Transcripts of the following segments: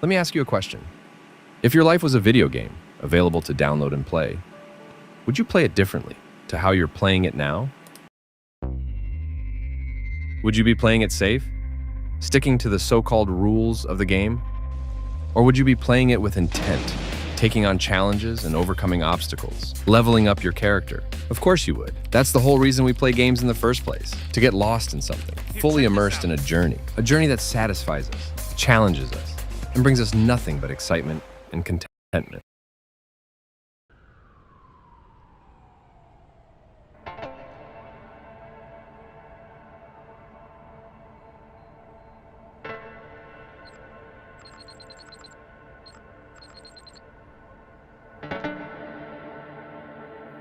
Let me ask you a question. If your life was a video game, available to download and play, would you play it differently to how you're playing it now? Would you be playing it safe, sticking to the so-called rules of the game? Or would you be playing it with intent, taking on challenges and overcoming obstacles, leveling up your character? Of course you would. That's the whole reason we play games in the first place, to get lost in something, fully immersed in a journey that satisfies us, challenges us, and brings us nothing but excitement and contentment.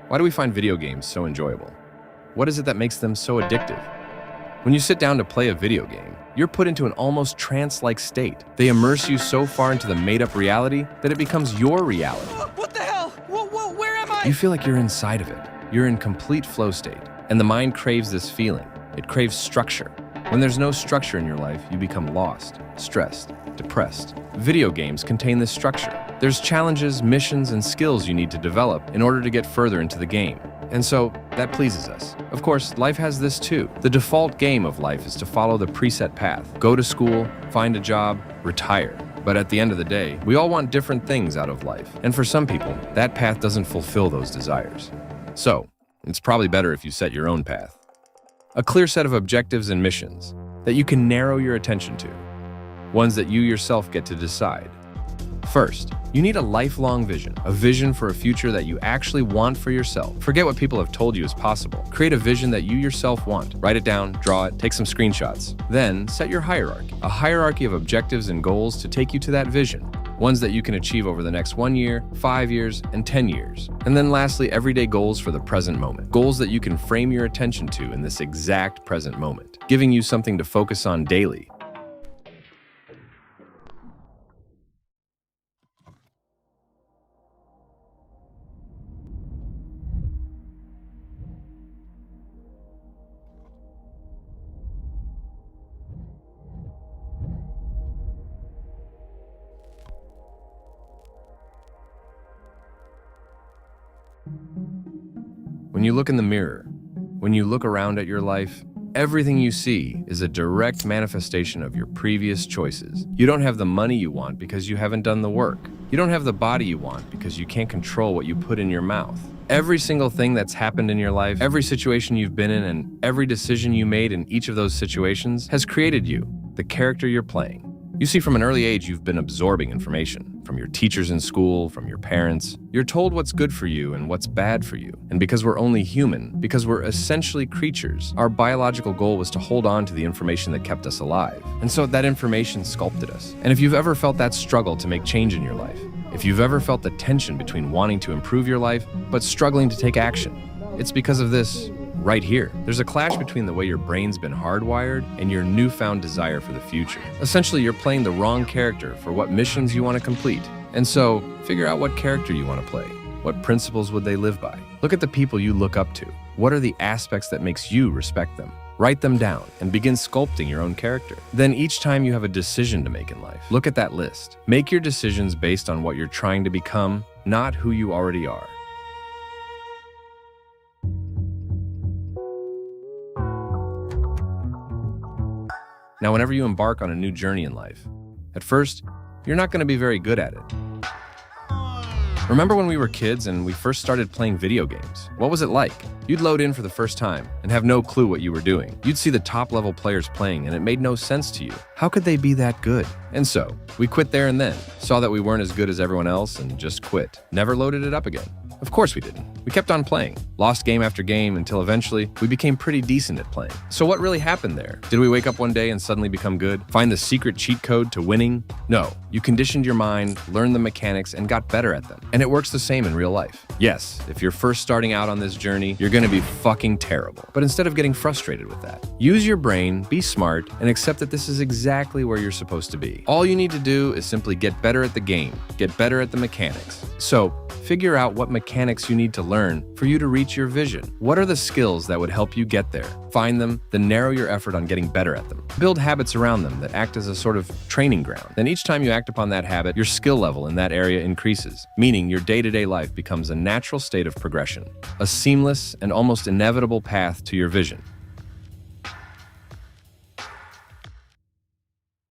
Why do we find video games so enjoyable? What is it that makes them so addictive? When you sit down to play a video game, you're put into an almost trance-like state. They immerse you so far into the made-up reality that it becomes your reality. What the hell? Where am I? You feel like you're inside of it. You're in complete flow state, and the mind craves this feeling. It craves structure. When there's no structure in your life, you become lost, stressed, depressed. Video games contain this structure. There's challenges, missions, and skills you need to develop in order to get further into the game. And so, that pleases us. Of course, life has this too. The default game of life is to follow the preset path. Go to school, find a job, retire. But at the end of the day, we all want different things out of life. And for some people, that path doesn't fulfill those desires. So, it's probably better if you set your own path. A clear set of objectives and missions that you can narrow your attention to. Ones that you yourself get to decide. First, you need a lifelong vision, a vision for a future that you actually want for yourself. Forget what people have told you is possible. Create a vision that you yourself want. Write it down, draw it, take some screenshots. Then, set your hierarchy, a hierarchy of objectives and goals to take you to that vision. Ones that you can achieve over the next 1 year, 5 years, and 10 years. And then lastly, everyday goals for the present moment. Goals that you can frame your attention to in this exact present moment, giving you something to focus on daily. When you look in the mirror, when you look around at your life, everything you see is a direct manifestation of your previous choices. You don't have the money you want because you haven't done the work. You don't have the body you want because you can't control what you put in your mouth. Every single thing that's happened in your life, every situation you've been in, and every decision you made in each of those situations has created you, the character you're playing. You see, from an early age, you've been absorbing information from your teachers in school, from your parents. You're told what's good for you and what's bad for you. And because we're only human, because we're essentially creatures, our biological goal was to hold on to the information that kept us alive. And so that information sculpted us. And if you've ever felt that struggle to make change in your life, if you've ever felt the tension between wanting to improve your life, but struggling to take action, it's because of this right here. There's a clash between the way your brain's been hardwired and your newfound desire for the future. Essentially, you're playing the wrong character for what missions you want to complete. And so, figure out what character you want to play. What principles would they live by? Look at the people you look up to. What are the aspects that makes you respect them? Write them down and begin sculpting your own character. Then each time you have a decision to make in life, look at that list. Make your decisions based on what you're trying to become, not who you already are. Now, whenever you embark on a new journey in life, at first, you're not going to be very good at it. Remember when we were kids and we first started playing video games? What was it like? You'd load in for the first time and have no clue what you were doing. You'd see the top-level players playing and it made no sense to you. How could they be that good? And so, we quit there and then, saw that we weren't as good as everyone else and just quit. Never loaded it up again. Of course we didn't. We kept on playing, lost game after game until eventually we became pretty decent at playing. So what really happened there? Did we wake up one day and suddenly become good? Find the secret cheat code to winning? No. You conditioned your mind, learned the mechanics, and got better at them. And it works the same in real life. Yes, if you're first starting out on this journey, you're gonna be fucking terrible. But instead of getting frustrated with that, use your brain, be smart, and accept that this is exactly where you're supposed to be. All you need to do is simply get better at the game, get better at the mechanics. So, figure out what mechanics you need to learn for you to reach your vision. What are the skills that would help you get there? Find them, then narrow your effort on getting better at them. Build habits around them that act as a sort of training ground. Then each time you act upon that habit, your skill level in that area increases, meaning your day-to-day life becomes a natural state of progression, a seamless and almost inevitable path to your vision.